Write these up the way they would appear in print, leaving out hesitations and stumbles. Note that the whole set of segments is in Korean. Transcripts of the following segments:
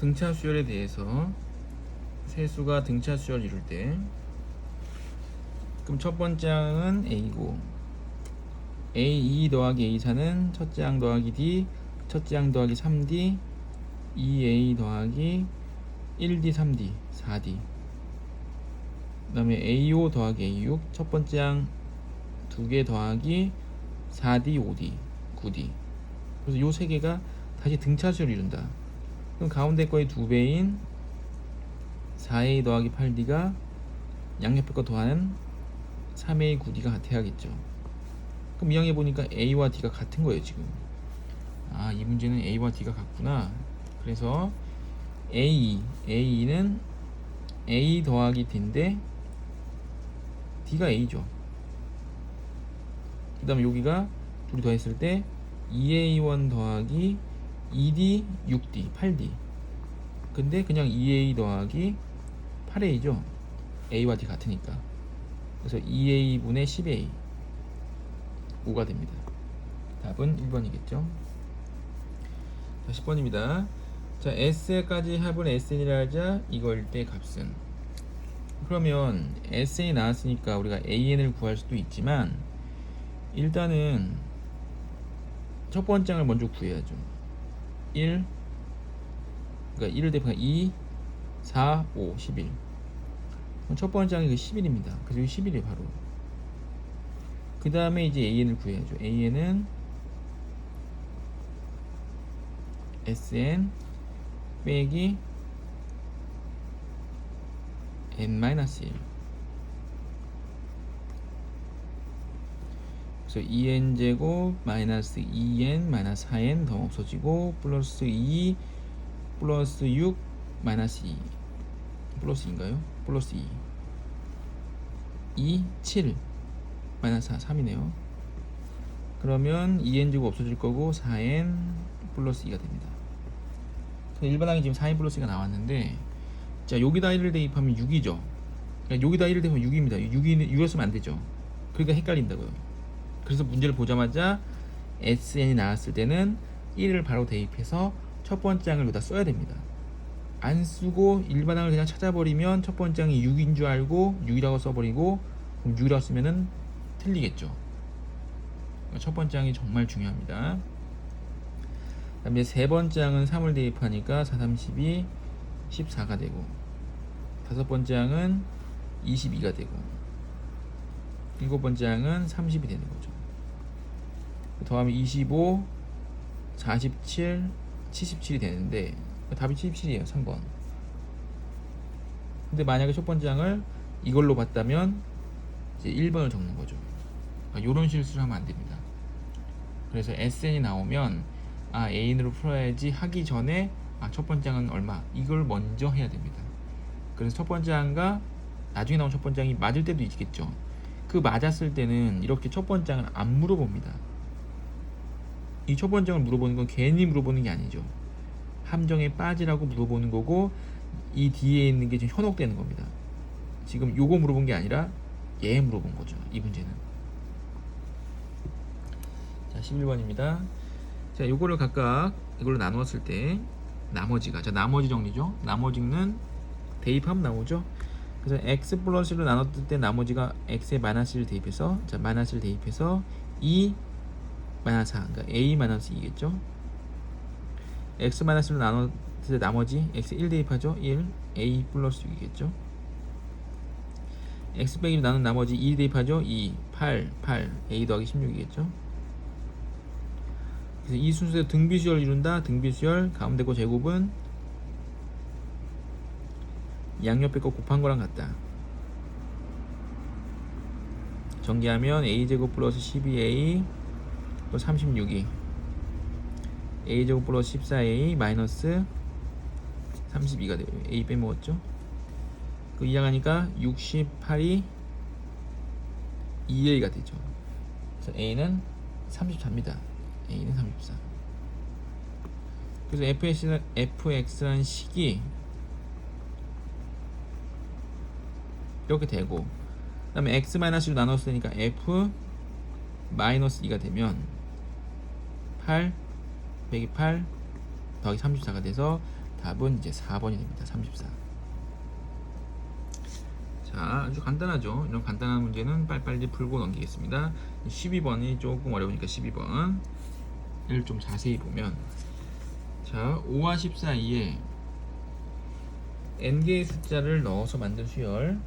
등차 수열에 대해서 세수가 등차 수열 이룰 때, 그럼 첫 번째 항은 A고 A2 더하기 A4는 첫째 항 더하기 D, 첫째 항 더하기 3D, 2A 더하기 1D, 3D, 4D. 그 다음에 A5 더하기 A6, 첫 번째 항 2개 더하기 4D, 5D, 9D. 그래서 요 세 개가 다시 등차수열을 이룬다. 그럼 가운데 거의 2배인 4A 더하기 8D가 양옆에 거 더하는 3A, 9D가 같아야겠죠. 그럼 이 항에 보니까 A와 D가 같은 거예요 지금. 아, 이 문제는 A와 D가 같구나. 그래서 A는 A 더하기 D인데 D가 A죠. 그 다음에 여기가 둘이 더했을 때 2A1 더하기 2D, 6D, 8D. 근데 그냥 2A 더하기 8A죠. A와 D 같으니까. 그래서 2A분의 10A 5가 됩니다. 답은 1번이겠죠. 자, 10번입니다. 자, S까지 합은 SN이라 하자. 이걸 때 값은, 그러면 SN이 나왔으니까 우리가 AN을 구할 수도 있지만 일단은 첫 번째 항을 먼저 구해야죠. 1, 그러니까 1을 대입하면 2, 4, 5, 11. 첫 번째 항이 그 11입니다. 그래서 이 11이에요 바로. 그 다음에 이제 AN을 구해야죠. AN은 SN 빼기 N-1. 그래서 2n제곱 마이너스 2n 마이너스 4n 더 없어지고 플러스 2 플러스 6 마이너스 2 플러스 2인가요? 플러스 2 7 마이너스 4 3이네요. 그러면 2n제곱 없어질 거고 4n 플러스 2가 됩니다. 일반항이 지금 4n 플러스 2가 나왔는데, 자, 여기다 1을 대입하면 6이죠. 그러니까 여기다 1을 대입하면 6입니다. 6이었으면 안 되죠. 그러니까 헷갈린다고요. 그래서 문제를 보자마자 SN이 나왔을 때는 1을 바로 대입해서 첫 번째 항을 여기다 써야 됩니다. 안 쓰고 일반항을 그냥 찾아버리면 첫 번째 항이 6인 줄 알고 6이라고 써버리고, 그럼 6이라고 쓰면은 틀리겠죠. 그러니까 첫 번째 항이 정말 중요합니다. 그 다음에 세 번째 항은 3을 대입하니까 4, 3, 12, 14가 되고, 다섯 번째 항은 22가 되고, 일곱 번째 항은 30이 되는 거죠. 더하면 25, 47, 77이 되는데 답이 77이에요. 3번. 근데 만약에 첫 번째 항을 이걸로 봤다면 이제 1번을 적는 거죠. 그러니까 이런 실수를 하면 안 됩니다. 그래서 SN이 나오면 A인으로 풀어야지 하기 전에 첫 번째 항은 얼마, 이걸 먼저 해야 됩니다. 그래서 첫 번째 항과 나중에 나온 첫 번째 항이 맞을 때도 있겠죠. 그 맞았을 때는 이렇게 첫 번째 항을 안 물어봅니다. 이 첫 번째 항을 물어보는 건 괜히 물어보는 게 아니죠. 함정에 빠지라고 물어보는 거고, 이 뒤에 있는 게 지금 현혹되는 겁니다. 지금 요거 물어본 게 아니라 얘 물어본 거죠. 이 문제는. 자, 11번입니다. 자, 요거를 각각 이걸로 나누었을 때 나머지가, 자, 나머지 정리죠. 나머지는 대입하면 나오죠. 그래서 x 플러스를 나눴을 때 나머지가 x에 마이너스를 대입해서, 자, 마이너스를 대입해서 2 마이너스 4, 그러니까 a 마이너스 2겠죠. x 마이너스를 나눴을 때 나머지 x 1 대입하죠. 1 a 플러스 6이겠죠. x 빼기 나눈 나머지 2 대입하죠. 2 8 a 더하기 16이겠죠. 그래서 이 순서대로 등비수열을 이룬다. 등비수열 가운데 거 제곱은 양옆에 거 곱한 거랑 같다. 전개하면 a제곱 플러스 12a 플러스 36이 a제곱 플러스 14a 마이너스 32가 돼요. a 빼먹었죠. 그 이항하니까 68이 2a가 되죠. 그래서 a는 34입니다. a는 34. 그래서 fx라는 식이 이렇게 되고, 그 다음에 x-로 나눴으니까 f 마이너스 2가 되면 8 빼기 8 더하기 34가 돼서 답은 이제 4번이 됩니다. 34. 자, 아주 간단하죠. 이런 간단한 문제는 빨리빨리 풀고 넘기겠습니다. 12번이 조금 어려우니까 12번을 좀 자세히 보면, 자, 5와 10 사이에 n개의 숫자를 넣어서 만든 수열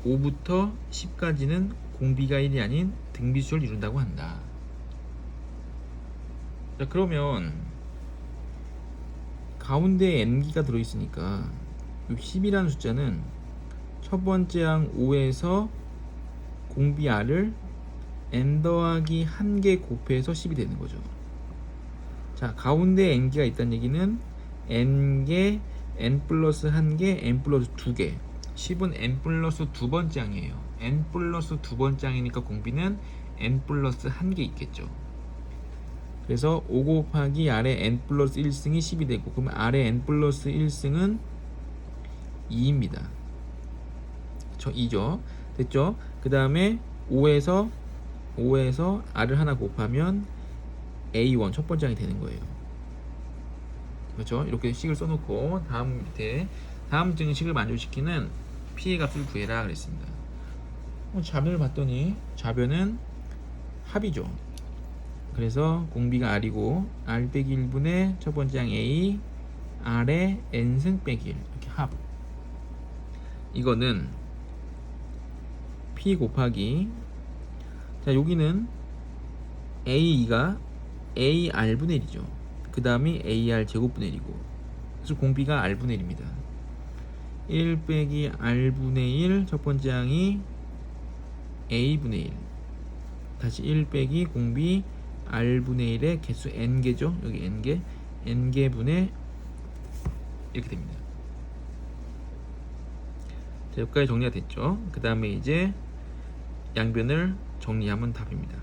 5부터 10까지는 공비가 1이 아닌 등비수열을 이룬다고 한다. 자, 그러면 가운데에 n기가 들어있으니까 10이라는 숫자는 첫 번째 항 5에서 공비 r을 n 더하기 1개 곱해서 10이 되는 거죠. 자, 가운데에 n개가 있다는 얘기는 n개, n 플러스 1개, n 플러스 2개. 10은 n 플러스 두 번째 항이에요. n 플러스 두 번째 항이니까 공비는 n 플러스 1개 있겠죠. 그래서 5 곱하기 r의 n 플러스 1승이 10이 되고, 그러면 r의 n 플러스 1승은 2입니다. 저 2죠. 됐죠? 그 다음에 5에서 r을 하나 곱하면 a1 첫 번째 항이 되는 거예요. 그렇죠? 이렇게 식을 써놓고 다음 밑에 다음 등식을 만족시키는 p의 값을 구해라 그랬습니다. 좌변을 봤더니 좌변은 합이죠. 그래서 공비가 r이고 r 빼기 1분의 첫 번째 항 a, r의 n승 빼기 1 이렇게 합. 이거는 p 곱하기, 자, 여기는 a가 ar분의 1이죠. 그 다음이 ar 제곱분의 1이고, 그래서 공비가 r분의 1입니다. 1 빼기 r분의 1 첫 번째 항이 a분의 1, 다시 1 빼기 공비 r분의 1의 개수 n개죠. 여기 n개분의 이렇게 됩니다. 자, 여기까지 정리가 됐죠. 그 다음에 이제 양변을 정리하면 답입니다.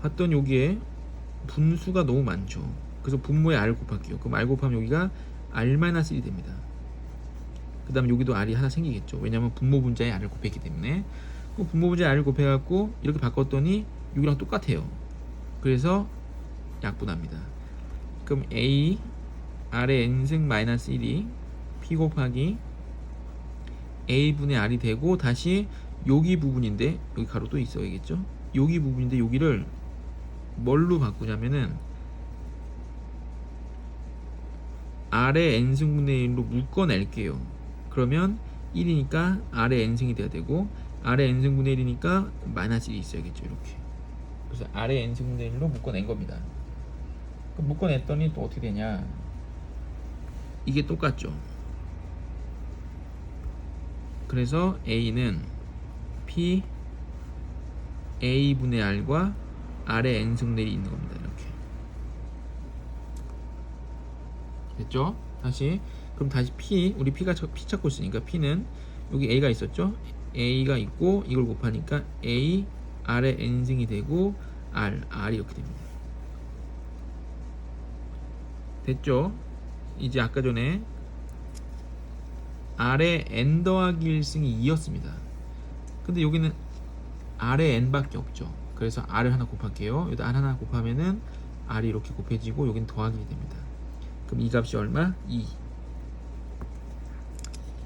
봤더니 여기에 분수가 너무 많죠. 그래서 분모에 r 곱할게요. 그럼 r 곱하면 여기가 r-1이 됩니다. 그 다음에 여기도 r이 하나 생기겠죠. 왜냐하면 분모 분자에 r을 곱했기 때문에. 분모 분자에 r을 곱해갖고 이렇게 바꿨더니 여기랑 똑같아요. 그래서 약분합니다. 그럼 a r의 n승 마이너스 1이 p 곱하기 a분의 r이 되고, 다시 여기 부분인데 여기 가로 또 있어야겠죠. 여기 부분인데 여기를 뭘로 바꾸냐면은 r의 n승분의 1로 묶어낼게요. 그러면 1이니까 r의 n승이 돼야 되고, r의 n승분의 1이니까 마이너스 1이 있어야겠죠. 이렇게. 그래서 r의 n승분의 1로 묶어낸 겁니다. 묶어냈더니 또 어떻게 되냐, 이게 똑같죠. 그래서 a는 p a분의 r과 r의 n승분의 1이 있는 겁니다. 이렇게 됐죠? 그럼 다시 p, 우리 p가 p 찾고 있으니까 p는 여기 a가 있었죠? a가 있고 이걸 곱하니까 a r의 n승이 되고 r이 이렇게 됩니다. 됐죠? 이제 아까 전에 r의 n 더하기 1승이 2였습니다. 근데 여기는 r의 n밖에 없죠. 그래서 r을 하나 곱할게요. 여기다 r 하나 곱하면은 r이 이렇게 곱해지고 여기는 더하기 됩니다. 그럼 이 값이 얼마? 2.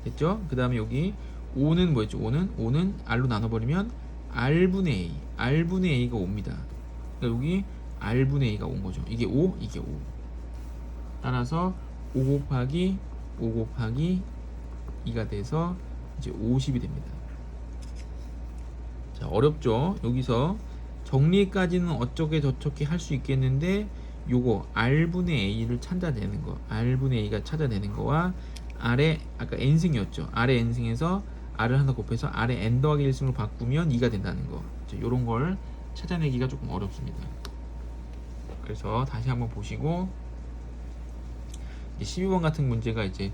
됐죠? 그 다음에 여기 5는 뭐였죠? 5는 r로 나눠버리면 r분의 a, r분의 a가 5입니다. 그러니까 여기 r분의 a가 5인 거죠. 이게 5, 이게 5. 따라서 5 곱하기 2가 돼서 이제 50이 됩니다. 자, 어렵죠? 여기서 정리까지는 어쩌게 저쩌게 할 수 있겠는데, 요거 r분의 a를 찾아내는 거, r분의 a가 찾아내는 거와 r의 아까 n승이었죠. r의 n승에서 r을 하나 곱해서 r의 n 더하기 1승으로 바꾸면 2가 된다는 거. 요런 걸 찾아내기가 조금 어렵습니다. 그래서 다시 한번 보시고, 12번 같은 문제가 이제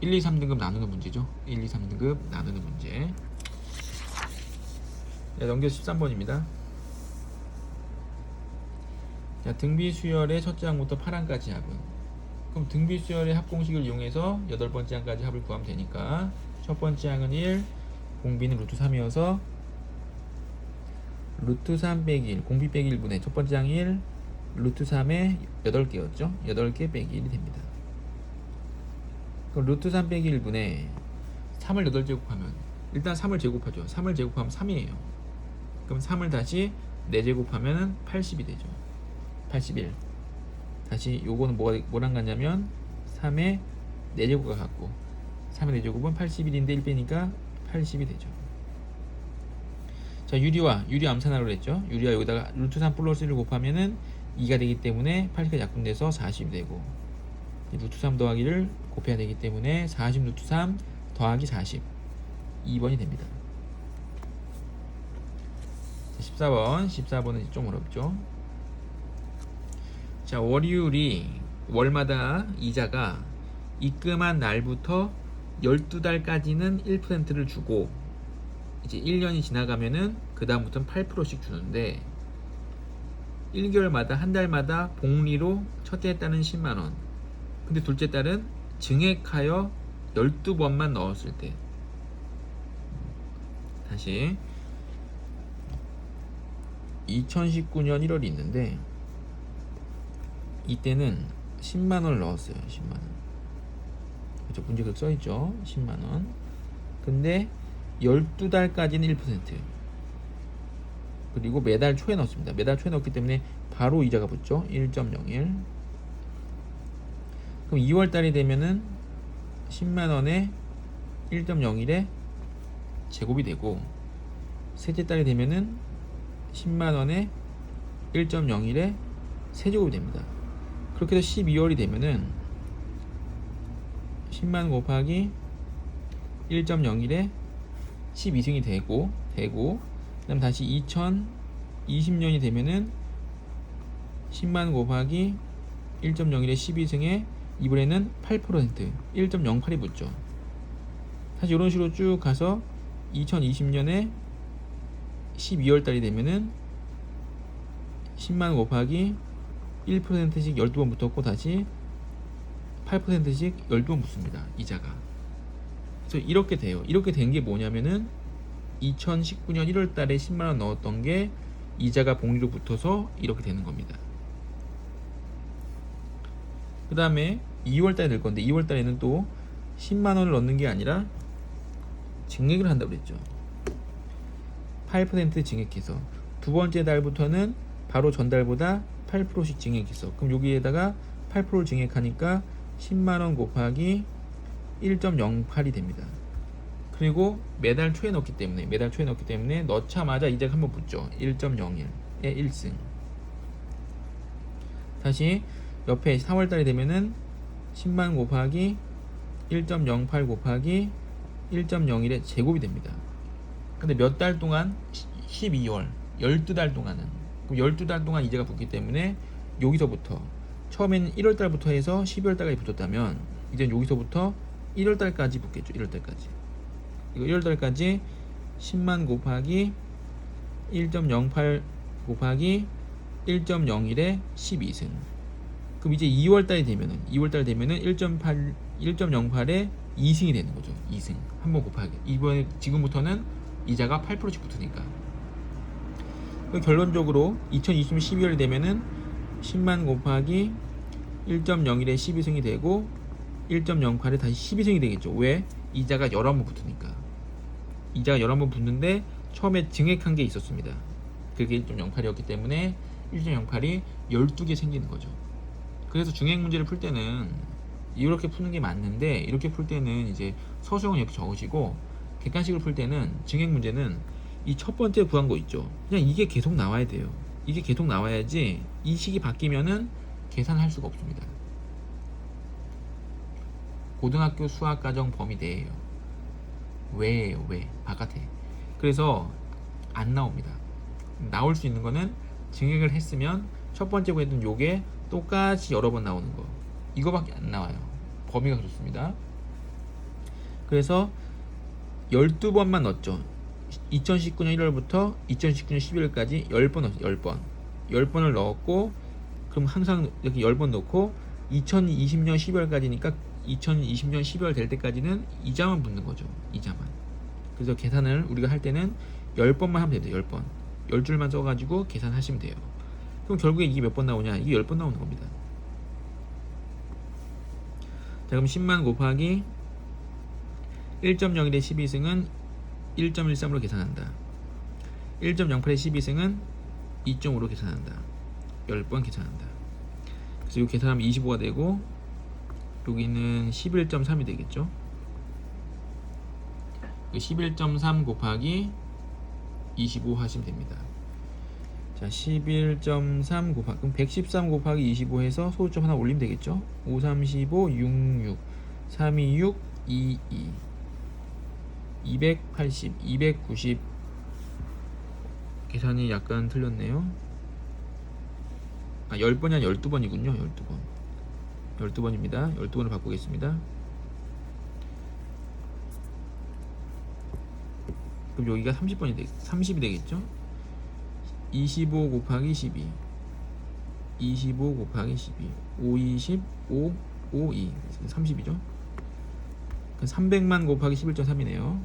1, 2, 3등급 나누는 문제죠. 1, 2, 3등급 나누는 문제. 네, 넘겨서 13번입니다. 자, 등비수열의 첫째 항부터 8항까지 합은. 그럼 등비수열의 합공식을 이용해서 8번째 항까지 합을 구하면 되니까, 첫 번째 항은 1, 공비는 루트 3이어서 루트 3 빼기 1, 공비 빼기 1분의 첫 번째 항 1, 루트 3에 8개였죠. 8개 빼기 1이 됩니다. 그럼 루트 3 빼기 1분에 3을 8제곱하면 일단 3을 제곱하죠. 3을 제곱하면 3이에요. 그럼 3을 다시 4제곱하면 80이 되죠. 81. 다시 요거는 뭐랑 같냐면 3의 4제곱과 같고 3의 4제곱은 81인데 1 빼니까 80이 되죠. 자, 유리 암산하라고 그랬죠. 유리와 여기다가 루트 3 플러스 1을 곱하면은 2가 되기 때문에 80이 약분돼서 40이 되고 루트 3 더하기를 곱해야 되기 때문에 40 루트 3 더하기 40 2번이 됩니다. 14번은 좀 어렵죠. 자, 월마다 이자가 입금한 날부터 12달까지는 1%를 주고 이제 1년이 지나가면은 그 다음부터는 8%씩 주는데 1개월마다 한 달마다 복리로 첫째 달은 10만원, 근데 둘째 달은 증액하여 12번만 넣었을 때, 다시 2019년 1월이 있는데 이때는 10만원을 넣었어요. 10만원. 그렇죠. 문제 그렇게 써있죠. 10만원. 근데 12달까지는 1%, 그리고 매달 초에 넣습니다. 매달 초에 넣기 때문에 바로 이자가 붙죠. 1.01. 그럼 2월달이 되면은 10만원에 1.01에 제곱이 되고, 셋째 달이 되면은 10만원에 1.01에 세제곱이 됩니다. 그렇게 해서 12월이 되면은 10만원 곱하기 1.01에 12승이 되고 그 다음 다시 2020년이 되면은 10만 곱하기 1.01에 12승에 이번에는 8% 1.08이 붙죠. 다시 이런 식으로 쭉 가서 2020년에 12월 달이 되면은 10만 곱하기 1%씩 12번 붙었고 다시 8%씩 12번 붙습니다. 이자가. 그래서 이렇게 돼요. 이렇게 된 게 뭐냐면은 2019년 1월 달에 10만원 넣었던 게 이자가 복리로 붙어서 이렇게 되는 겁니다. 그 다음에 2월 달에 될 건데 2월 달에는 또 10만원을 넣는 게 아니라 증액을 한다고 그랬죠. 8% 증액해서 두 번째 달부터는 바로 전달보다 8%씩 증액해서, 그럼 여기에다가 8%를 증액하니까 10만원 곱하기 1.08이 됩니다. 그리고 매달 초에 넣기 때문에 넣자마자 이자가 한번 붙죠. 1.01에 1승. 다시 옆에 4월달이 되면은 10만 곱하기 1.08 곱하기 1.01의 제곱이 됩니다. 근데 몇 달 동안? 12월 12달 동안은, 그럼 12달 동안 이자가 붙기 때문에 여기서부터 처음에는 1월달부터 해서 12월달까지 붙었다면 이제 여기서부터 1월달까지 붙겠죠. 1월달까지. 이거 1월달까지 10만 곱하기 1.08 곱하기 1.01에 12승. 그럼 이제 2월달이 되면은 1.08에 2승이 되는 거죠. 2승 한번 곱하기. 이번에 지금부터는 이자가 8%씩 붙으니까. 결론적으로 2020년 12월이 되면은 10만 곱하기 1.01에 12승이 되고 1.08에 다시 12승이 되겠죠. 왜? 이자가 11번 붙으니까. 이자가 11번 붙는데 처음에 증액한 게 있었습니다. 그게 1.08이었기 때문에 1.08이 12개 생기는 거죠. 그래서 증액 문제를 풀 때는 이렇게 푸는 게 맞는데, 이렇게 풀 때는 이제 서술형은 이렇게 적으시고 객관식을 풀 때는 증액 문제는 이 첫 번째 구한 거 있죠. 그냥 이게 계속 나와야 돼요. 이게 계속 나와야지 이 식이 바뀌면은 계산할 수가 없습니다. 고등학교 수학과정 범위 내예요. 왜예요? 왜? 바깥에. 그래서 안 나옵니다. 나올 수 있는 거는 증액을 했으면 첫 번째 구했던 요게 똑같이 여러 번 나오는 거, 이거밖에 안 나와요. 범위가 그렇습니다. 그래서 12번만 넣었죠. 2019년 1월부터 2019년 12월까지 10번 넣었어요. 10번을 넣었고, 그럼 항상 이렇게 10번 넣고 2020년 12월까지니까 2020년 12월 될 때까지는 이자만 붙는 거죠. 이자만. 그래서 계산을 우리가 할 때는 10번만 하면 됩니다. 10번. 10줄만 써가지고 계산하시면 돼요. 그럼 결국에 이게 몇 번 나오냐? 이게 10번 나오는 겁니다. 자, 그럼 10만 곱하기 1.01의 12승은 1.13으로 계산한다. 1.08의 12승은 2.5로 계산한다. 10번 계산한다. 그래서 이 계산하면 25가 되고 여기는 11.3이 되겠죠. 11.3 곱하기 25 하시면 됩니다. 자, 11.3 곱하기 그럼 113 곱하기 25 해서 소수점 하나 올리면 되겠죠. 5, 35, 66, 326, 22, 280, 290. 계산이 약간 틀렸네요. 아, 10번이 아니라 12번이군요. 12번. 12번입니다. 12번을 바꾸겠습니다. 그럼 여기가 30이 되겠죠? 25 곱하기 12. 25 곱하기 12. 5, 20, 5, 5, 2. 30이죠? 300만 곱하기 11.3이네요.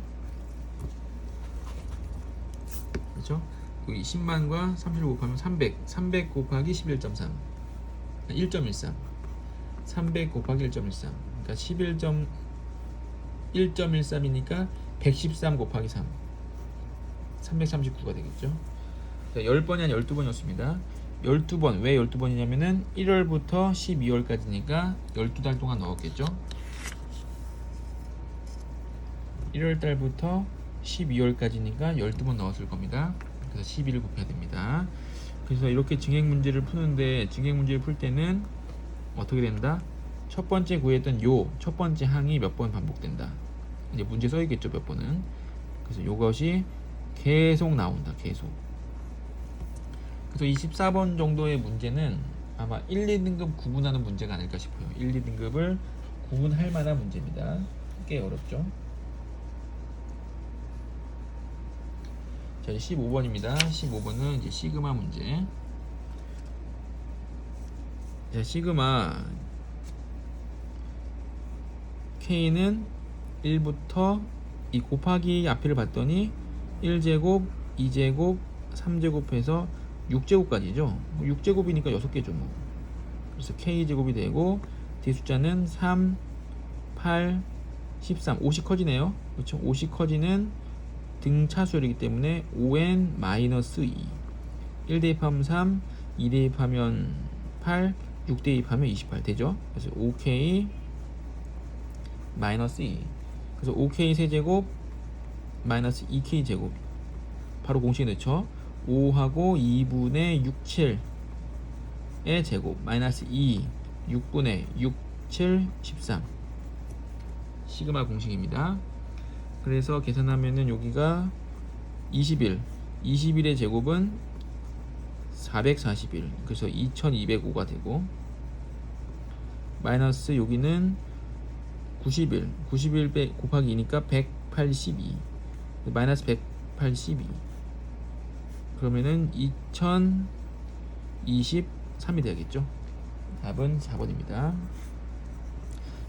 그렇죠? 여기 10만과 30을 곱하면 300. 300 곱하기 11.3. 1.13. 300 곱하기 1.13. 그러니까 1.13이니까 113 곱하기 3. 339가 되겠죠. 자, 10번이 아니라 12번이었습니다. 12번. 왜 12번이냐면은 1월부터 12월까지니까 12달 동안 넣었겠죠. 1월달부터 12월까지니까 12번 넣었을 겁니다. 그래서 12를 곱해야 됩니다. 그래서 이렇게 증액 문제를 푸는데 증액 문제를 풀 때는 어떻게 된다? 첫 번째 구했던 요 첫 번째 항이 몇 번 반복된다. 이제 문제 써 있겠죠, 몇 번은. 그래서 이것이 계속 나온다. 계속. 그래서 24번 정도의 문제는 아마 1, 2등급 구분하는 문제가 아닐까 싶어요. 1, 2등급을 구분할 만한 문제입니다. 꽤 어렵죠. 자, 이제 15번입니다. 15번은 이제 시그마 문제. 자, 시그마 K는 1부터 이 곱하기 앞에를 봤더니 1제곱, 2제곱, 3제곱 해서 6제곱까지죠. 6제곱이니까 6개죠. 뭐. 그래서 K제곱이 되고 뒤 숫자는 3, 8, 13. 5씩 커지네요. 그렇죠? 5씩 커지는 등차수열이기 때문에 5n-2. 1 대입하면 3, 2 대입하면 8, 6 대입하면 28 되죠. 그래서 5k 마이너스 2. 그래서 5k 세제곱 마이너스 2k 제곱 바로 공식에 넣죠. 5하고 2분의 6, 7의 제곱 마이너스 2, 6분의 6, 7, 13 시그마 공식입니다. 그래서 계산하면은 여기가 21, 21의 제곱은 441, 그래서 2205가 되고 마이너스 여기는 91, 91 곱하기 2니까 182, 마이너스 182 그러면은 2023이 되겠죠. 답은 4번입니다.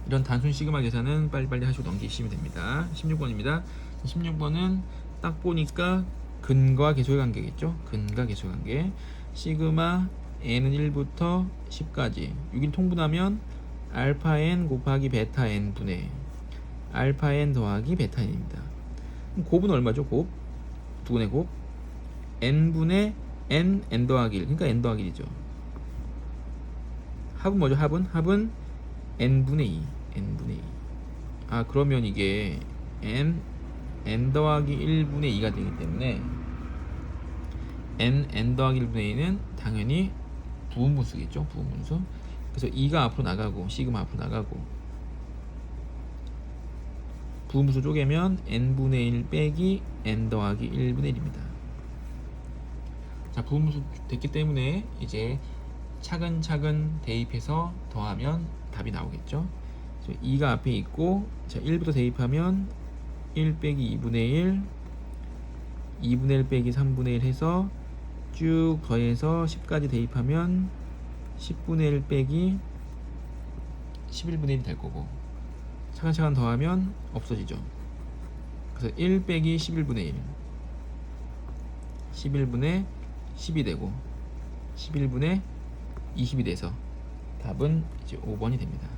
이런 단순 시그마 계산은 빨리빨리 하시고 넘기시면 됩니다. 16번입니다. 16번은 딱 보니까 근과 계수의 관계겠죠. 근과 계수의 관계. 시그마 n은 1부터 10까지 6일 통분하면 알파 n 곱하기 베타 n 분의 알파 n 더하기 베타 n입니다. 곱은 얼마죠? 곱 두근의 곱 n분의 n 더하기 1, 그러니까 n 더하기 1이죠. 합은 뭐죠? 합은 n분의 2. n분의 2. 아, 그러면 이게 n 더하기 1분의 2가 되기 때문에 n 더하기 1분의 2는 당연히 부분분수겠죠. 부분분수. 그래서 2가 앞으로 나가고 시그마 앞으로 나가고 부분분수 쪼개면 n분의 1 빼기 n 더하기 1분의 1입니다. 자, 부분분수 됐기 때문에 이제 차근차근 대입해서 더하면 답이 나오겠죠. 2가 앞에 있고, 자, 1부터 대입하면 1 빼기 2분의 1, 2분의 1 빼기 3분의 1 해서 쭉 더해서 10까지 대입하면 10분의 1 빼기 11분의 1이 될 거고, 차근차근 더하면 없어지죠. 그래서 1 빼기 11분의 1, 11분의 10이 되고, 11분의 20이 돼서 답은 이제 5번이 됩니다.